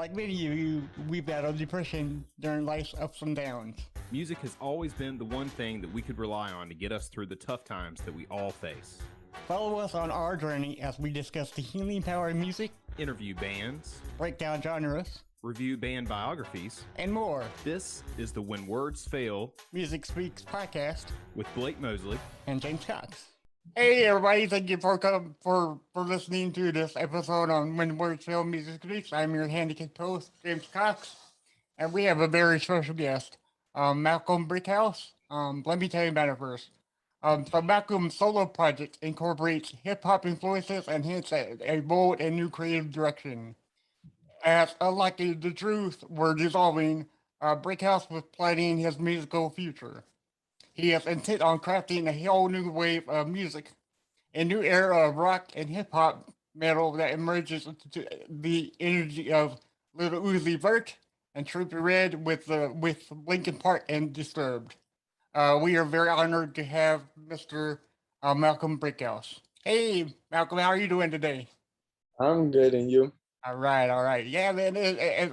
Like many of you, we battled depression during life's ups and downs. Music has always been the one thing that we could rely on to get us through the tough times that we all face. Follow us on our journey as we discuss the healing power of music, Interview bands, break down genres, review band biographies, and more. This is the When Words Fail Music Speaks podcast with Blake Mosley and James Cox. Hey everybody, thank you for listening to this episode on When Words Fail Music Speaks. I'm your handicapped host, James Cox, and we have a very special guest, Malxom Brixkhouse. Let me tell you about it first. So Malcolm's solo project incorporates hip-hop influences and hints at a bold and new creative direction. As unlike the truth were dissolving, Brixkhouse was planning his musical future. He is intent on crafting a whole new wave of music, a new era of rock and hip-hop metal that emerges into the energy of Little Uzi Vert and Trippie Redd with Linkin Park and Disturbed. We are very honored to have Mr. Malxom Brixkhouse. Hey, Malcolm, how are you doing today? I'm good, and you? All right. Yeah, man.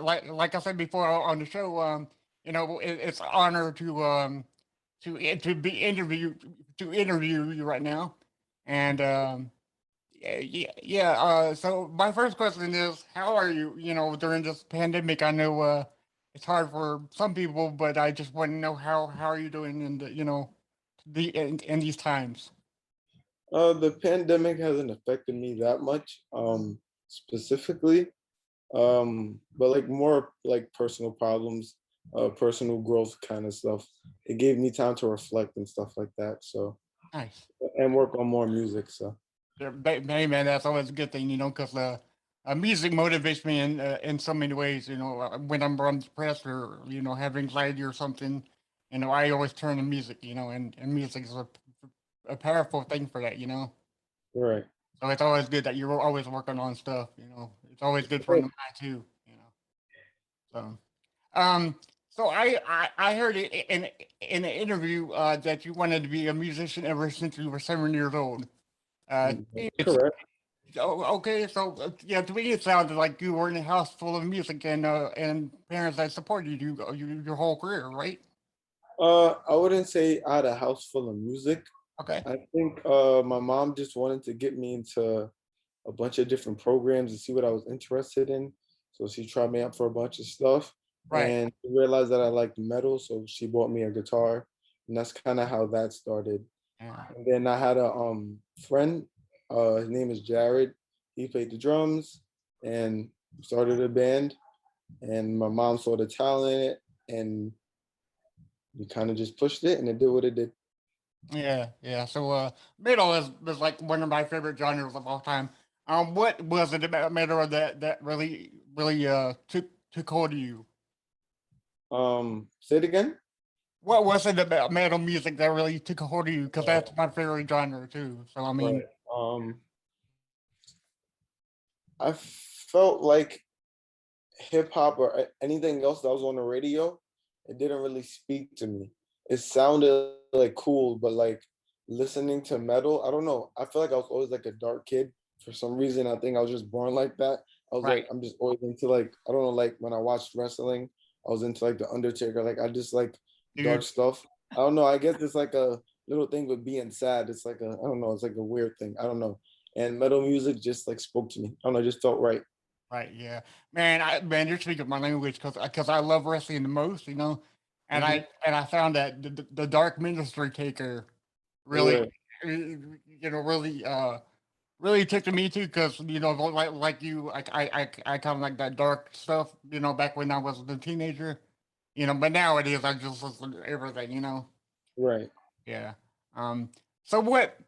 Like I said before on the show, it's an honor to be interview you right now, and yeah. So my first question is, how are you? You know, during this pandemic, I know it's hard for some people, but I just want to know how are you doing in in these times? The pandemic hasn't affected me that much, specifically. But like more like personal problems, personal growth kind of stuff. It gave me time to reflect and stuff like that. So Nice. and work on more music. So Yeah, hey man, that's always a good thing, because music motivates me in so many ways. When I'm depressed or have anxiety or something, I always turn to music. And music is a powerful thing for that. right. So it's always good that you're always working on stuff. It's always good for the Right. mind too. So um, so I heard it in an interview that you wanted to be a musician ever since you were 7 years old. It's Correct. okay. So yeah, to me it sounded like you were in a house full of music and parents that supported your whole career, right? I wouldn't say I had a house full of music. Okay, I think my mom just wanted to get me into a bunch of different programs to see what I was interested in. So she tried me out for a bunch of stuff right. and realized that I liked metal. So she bought me a guitar. And that's kind of how that started. Yeah. And then I had a friend, his name is Jared. He played the drums and started a band. And my mom saw the talent in it and we kind of just pushed it and it did what it did. Yeah. So metal is like one of my favorite genres of all time. What was it about metal that really took hold of you? Say it again. What was it about metal music that really took a hold of you? Because that's my favorite genre too. So I mean, Right. I felt like hip hop or anything else that was on the radio, it didn't really speak to me. It sounded like cool, but like listening to metal, I don't know. I feel like I was always like a dark kid for some reason. I think I was just born like that. I was right. like, I'm just always into like, I don't know, like when I watched wrestling, I was into like the Undertaker. Like I just like dark Dude, stuff. I don't know. I guess it's like a little thing with being sad. It's like I don't know. It's like a weird thing. I don't know. And metal music just like spoke to me. I don't know. It just felt right. right, yeah, man, you're speaking my language because I love wrestling the most, and Hmm. I found that the Dark Ministry Taker really, Right. really took to me too because like you, I kind of like that dark stuff, back when I was a teenager, but nowadays I just listen to everything, Right. yeah. Um, so what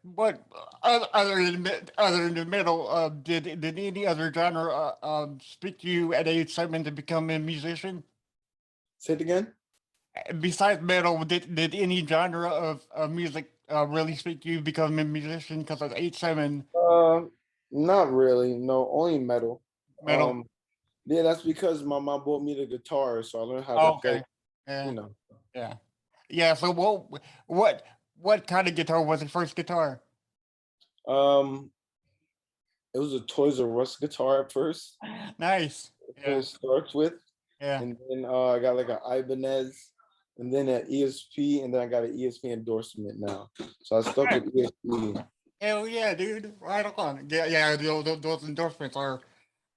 other than the metal, did any other genre speak to you at age 7 to become a musician? Say it again. Besides metal, did any genre of music really speak to you becoming a musician? Because at age 7, Uh, Not really. No, only metal. metal. Um, yeah, that's because my mom bought me the guitar, so I learned how to Oh, play. okay. Yeah, You know, yeah, yeah. So what kind of guitar was the first guitar? um, it was a Toys R Us guitar at first. Nice. That's what Yeah. it starts with. Yeah. And then I got like an Ibanez, and then an ESP, and then I got an ESP endorsement now. So I stuck with ESP. Hell yeah, dude. Right on. Yeah, yeah. Those endorsements are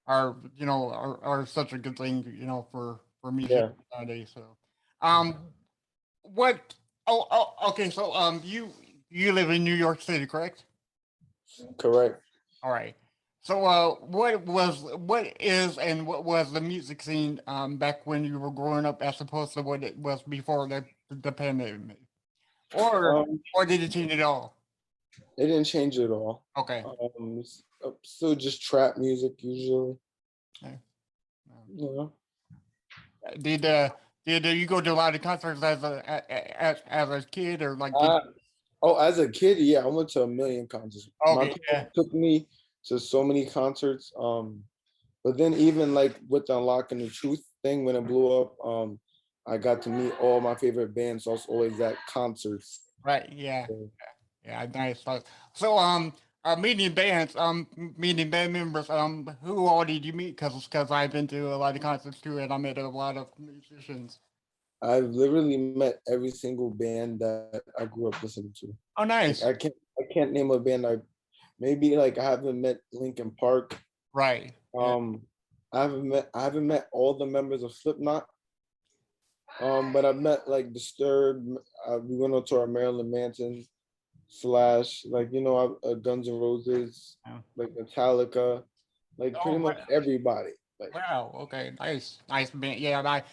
are such a good thing, for music Yeah, nowadays. So, um, what? Okay. So, you live in New York City, correct? correct. All right. So, what is, and what was the music scene back when you were growing up, as opposed to what it was before the pandemic, or Um, or did it change at all? it didn't change at all. Okay. Still just trap music usually. Okay. You know. Did you go to a lot of concerts as a kid, or like did? Uh, oh, as a kid, yeah, I went to a million concerts. My Okay, yeah, parents took me to so many concerts. But then even like with the Unlocking the Truth thing when it blew up, I got to meet all my favorite bands. So I was always at concerts. right, yeah, So, yeah, nice. So, meeting bands, meeting band members, who all did you meet? Because I've been to a lot of concerts too, and I met a lot of musicians. I've literally met every single band that I grew up listening to. Oh, Like nice. I can't name a band maybe like I haven't met Linkin Park. Right. Yeah. Um, I haven't met all the members of Slipknot. But I've met like Disturbed. We went on to our Marilyn Manson Slash, like Guns N' Roses, Yeah. like Metallica, like pretty Oh, much everybody. Like wow. Okay. Nice. Nice band. Yeah. I,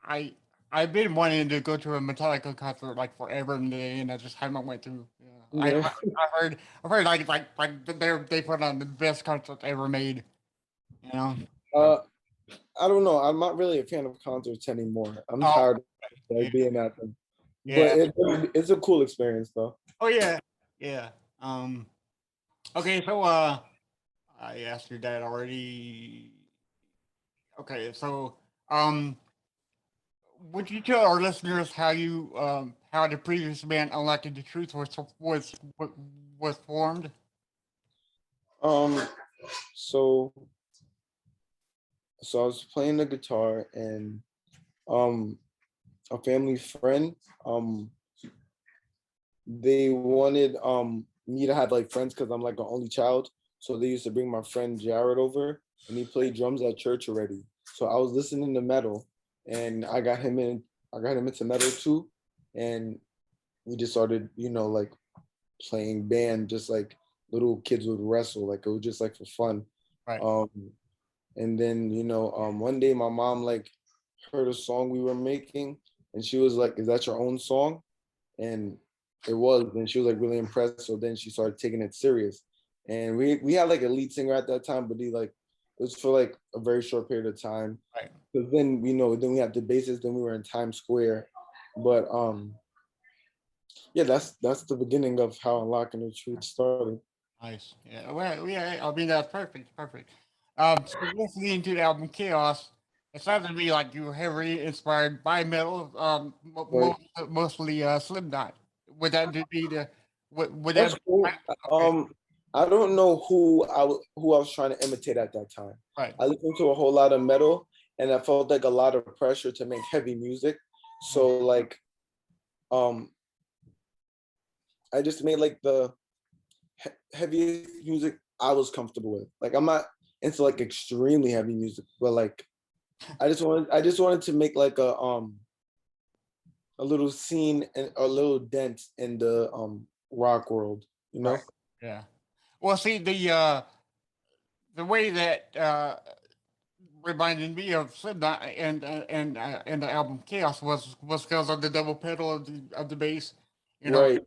I, I've been wanting to go to a Metallica concert like forever and a day, and I just haven't went to. Yeah. yeah. I've heard they put on the best concerts ever made. You know. So, Uh, I don't know. I'm not really a fan of concerts anymore. I'm oh tired of yeah, like being at them. But yeah. it's a cool experience though. Oh yeah, yeah. Okay. So I asked your dad already. Okay. So um. Would you tell our listeners how the previous band Unlocking the Truth was formed? Um, so I was playing the guitar and um a family friend they wanted me to have like friends because I'm like an only child. So they used to bring my friend Jared over and he played drums at church already. So I was listening to metal and I got him into metal too. And we just started, like playing band just like little kids would wrestle. Like it was just like for fun. Right. Um and then, one day my mom like heard a song we were making and she was like, "Is that your own song?" And it was, and she was like really impressed. So then she started taking it serious. And we had like a lead singer at that time, but he like it was for like a very short period of time. Right. Because then then we had the bassist, then we were in Times Square. But yeah, that's the beginning of how Unlocking the Truth started. Nice. Yeah. Well, yeah. I mean, that's perfect. Perfect. So listening to the album Chaos, it sounds to me like you were heavily inspired by metal. Right. Mostly Slipknot. Would that be the? Would That's that? cool. Okay. I don't know who I was trying to imitate at that time. Right. I listened to a whole lot of metal, and I felt like a lot of pressure to make heavy music. So like, um, I just made like the heaviest music I was comfortable with. Like I'm not into like extremely heavy music, but like I just wanted to make like a little scene and a little dent in the rock world, you Right. know? Yeah. Well, see the way that reminded me of Slipknot and the album Chaos was because of the double pedal of the bass. You know, Right.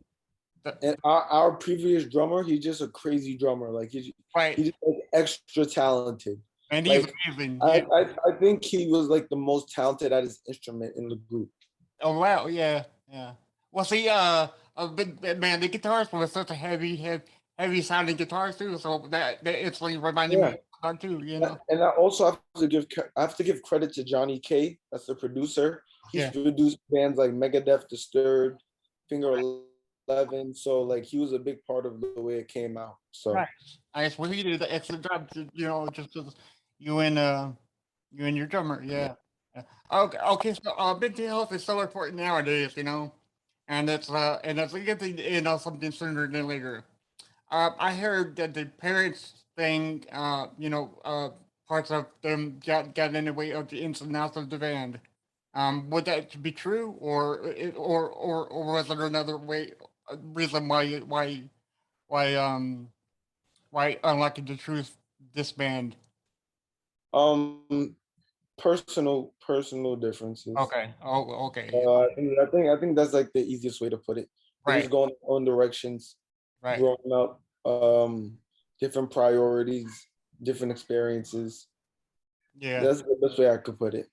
the, And our previous drummer, he's just a crazy drummer. Like right. he's just like extra talented. And he's Like amazing. I, Yeah. I I think he was like the most talented at his instrument in the group. Oh wow. Yeah. Yeah. Well, see, but man, the guitars were such a heavy sounding guitars too. So that instantly reminded me Yeah. of that too. You know. And I also have to give credit to Johnny K. That's the producer. He's Yeah. produced bands like Megadeth, Disturbed, Finger 11, so like he was a big part of the way it came out. So Nice. Nice. Well, he did an excellent job. Just 'cause you and you and your drummer. Yeah. Yeah. Okay. Okay. So mental health is so important nowadays. And it's a good thing to end on something sooner than later. I heard that the parents thing, parts of them got in the way of the ins and outs of the band. Would that be true, or was there another reason why unlocking the truth disband? um personal differences. Okay. Oh, okay. I think that's like the easiest way to put it. They Right. just go in their own directions, Right. growing up, different priorities, different experiences. Yeah. That's the best way I could put it.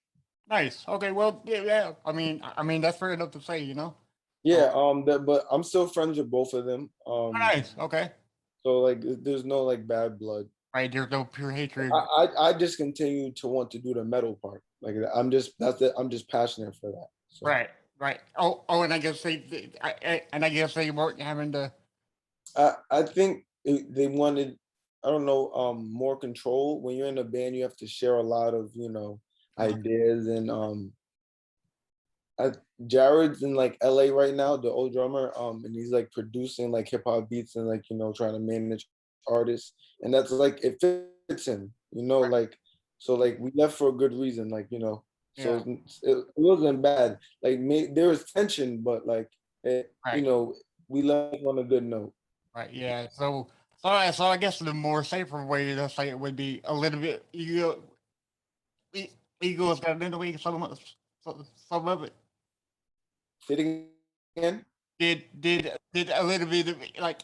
Nice. Okay. Well, yeah. Yeah. I mean, that's fair enough to say. So Yeah, but I'm still friends with both of them. nice. Okay. So like there's no like bad blood. Right. There's no pure I, hatred. I just continue to want to do the metal part. Like I'm just that's it. I'm just passionate for that. So Right. Right. Oh, and I guess they weren't having to. I think they wanted, I don't know, more control. When you're in a band, you have to share a lot of ideas, and I, Jared's in like LA right now, the old drummer, and he's like producing like hip hop beats and like trying to manage artists, and that's like it fits him, Right. like so like we left for a good reason, like so Yeah. it wasn't bad. Like there was tension, but like Right. we left on a good note. Right. Yeah. So I guess the more safer way to say it would be a little bit egos got in the way of some of it. Say it again. Did a little bit of like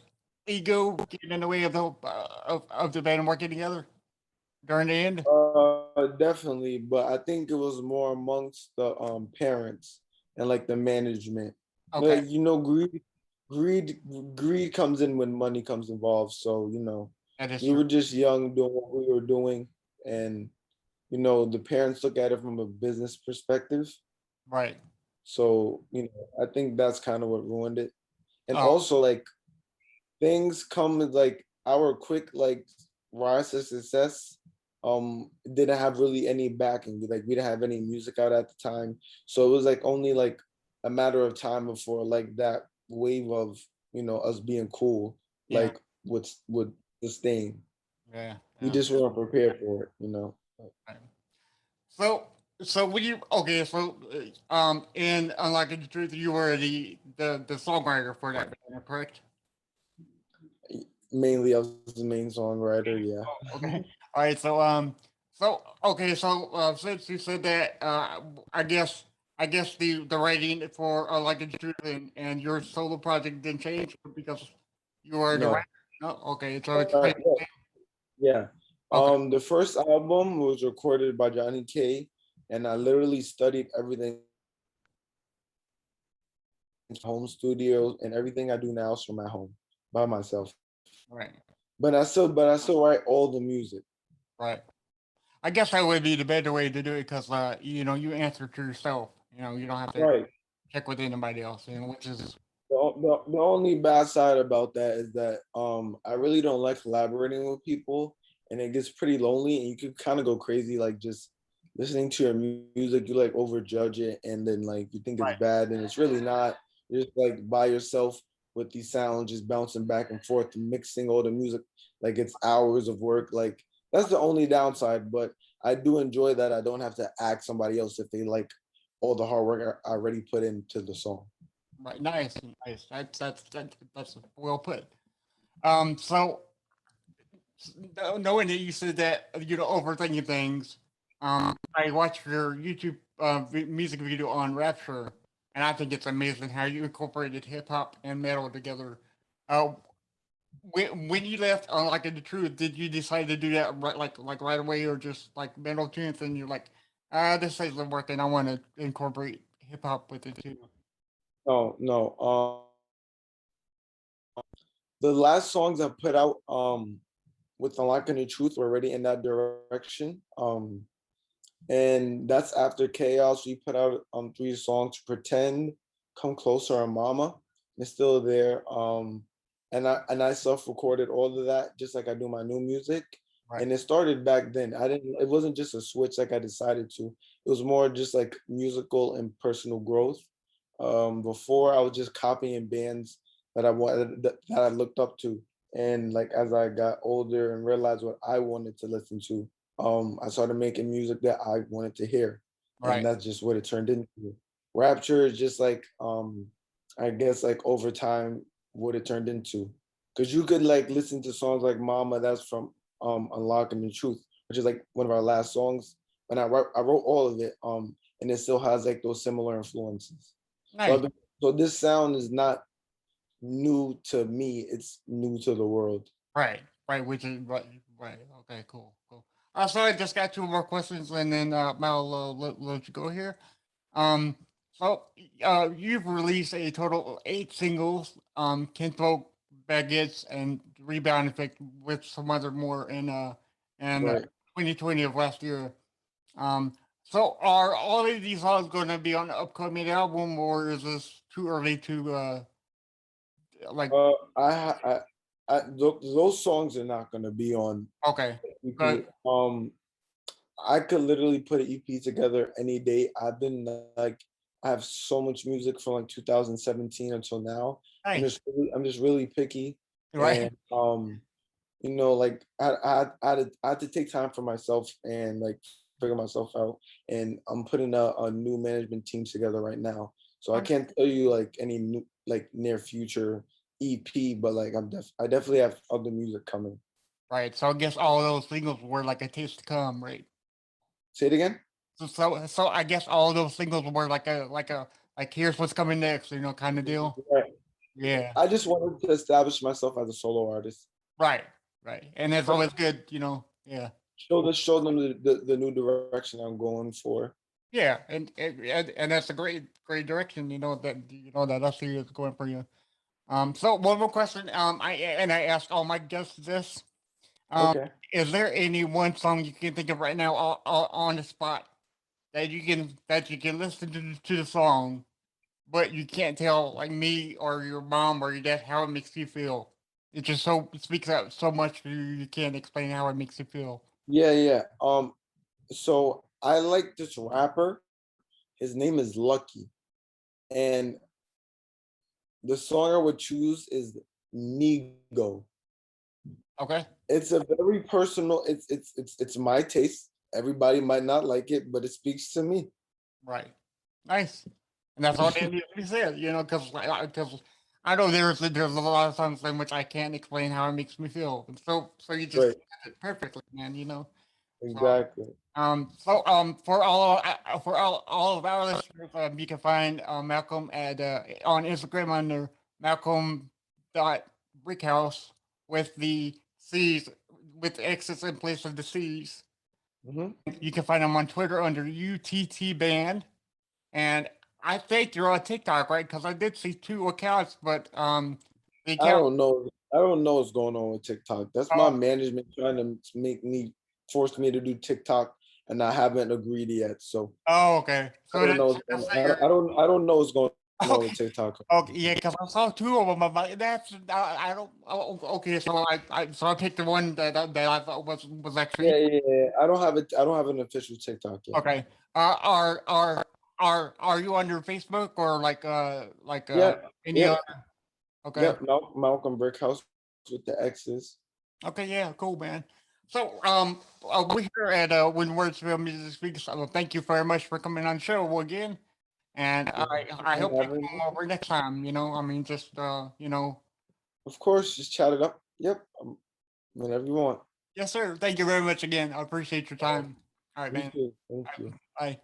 ego get in the way of the band working together during the end? Definitely, but I think it was more amongst the parents and like the management. Okay. Greed, greed, greed comes in when money comes involved. So That is we true. were just young doing what we were doing, and the parents look at it from a business perspective. Right. So I think that's kind of what ruined it. And Oh, also like things come with like our quick like rise to success didn't have really any backing. Like we didn't have any music out at the time, so it was like only like a matter of time before like that wave of us being cool yeah. like would sustain. Yeah. We Yeah. just weren't prepared for it. Right. So, so when you okay, so in Unlocking the Truth, you were the songwriter for that band, correct? Mainly I was the main songwriter, yeah. Oh, okay. All right. So okay. So since you said that, I guess the writing for Unlocking the Truth and your solo project didn't change because you were the No. writer. No. Okay. So it's Yeah. okay. The first album was recorded by Johnny K, and I literally studied everything in home studio, and everything I do now is from my home by myself. Right. But I still write all the music. Right. I guess that would be the better way to do it because you answer to yourself. You don't have to Right. check with anybody else. Which is The only bad side about that is that I really don't like collaborating with people, and it gets pretty lonely, and you can kind of go crazy like just listening to your music. You like overjudge it, and then like you think it's right. bad, and it's really not. You're just like by yourself with these sounds just bouncing back and forth, mixing all the music. Like it's hours of work. Like that's the only downside, but I do enjoy that I don't have to ask somebody else if they like all the hard work I already put into the song. Right. Nice. Nice. That's well put. So knowing that you said that overthinking things, I watched your YouTube music video on Rapture, and I think it's amazing how you incorporated hip hop and metal together. Uh, when you left on like in the truth, did you decide to do that like right away, or just like metal tunes, and you're like, this isn't working. I want to incorporate hip hop with it too. No, no. The last songs I put out with Unlocking the Truth were already in that direction. And that's after Chaos. We put out 3 songs: Pretend, Come Closer, and Mama. It's still there. And I self-recorded all of that just like I do my new music. Right. And it started back then. It wasn't just a switch like I decided to. It was more just like musical and personal growth. Before I was just copying bands that I wanted that I looked up to. And like as I got older and realized what I wanted to listen to, I started making music that I wanted to hear. And Right. that's just what it turned into. Rapture is just like I guess like over time what it turned into. Cause you could like listen to songs like Mama, that's from Unlocking the Truth, which is like one of our last songs. And I wrote all of it. And it still has like those similar influences. So Nice. so this sound is not new to me, it's new to the world. Right. Right. Which is right. Right. Okay. Cool. Cool. So I just got two more questions, and then I'll let you go here. Um, so you've released a total of 8 singles. Kinfolk, Baguettes, and Rebound Effect with some other more in Right. 2020 of last year. So are all of these songs going to be on the upcoming album, or is this too early to like? Those songs are not gonna be on Okay, EP. but I could literally put an EP together any day. I've been like, I have so much music from like 2017 until now. nice, I'm just really picky, right? and like I had to take time for myself and like figure myself out. And I'm putting a new management team together right now, so I can't tell you like any new like near future EP, but like I definitely have other music coming. Right. So I guess all those singles were like a taste to come, right? Say it again. So I guess all those singles were like here's what's coming next, kind of deal. Right. Yeah. I just wanted to establish myself as a solo artist. Right. Right. And it's always good, Yeah. Show them the new direction I'm going for. Yeah. And that's a great direction, that I see is going for you. So one more question. I ask all my guests this. Um, Okay. is there any one song you can think of right now on the spot that you can listen to the song, but you can't tell like me or your mom or your dad how it makes you feel? It just it speaks out so much to you, you can't explain how it makes you feel. Yeah, yeah. So I like this rapper. His name is Lucky, and the song I would choose is Nigo. Okay. It's a very personal. It's my taste. Everybody might not like it, but it speaks to me. Right. Nice. And that's all that needs to be said, because I know there's a lot of times in which I can't explain how it makes me feel. And so you just Right. said it perfectly, man. So Exactly. for all of our listeners, you can find Malcolm at on Instagram under Malcolm dot Brickhouse with the C's with the X's in place of the C's. Hmm. You can find him on Twitter under UTT Band, and I think you're on TikTok, right? Because I did see two accounts, but the I account. don't know. I don't know what's going on with TikTok. That's my Oh, management trying to force me to do TikTok, and I haven't agreed yet. So oh, okay. I So don't know. that's your. I don't know what's going on with Okay. TikTok. Okay, yeah, because I saw two of them. I'm like, I don't. Okay, so I picked the one that I thought was actually Yeah, yeah, yeah. I don't have it. I don't have an official TikTok yet. okay. Are you on your Facebook or Yeah, any yep, other? Okay, yep. Malcolm Brickhouse with the X's. okay, yeah, cool, man. So we here at When Words Film Music Speaks. Thank you very much for coming on the show again, and Thank I you hope for you having me. come over next time. I mean, just Of course, just chat it up. Yep, whenever you want. yes, sir. Thank you very much again. I appreciate your time. All right, You man. too. Thank All you. right, bye.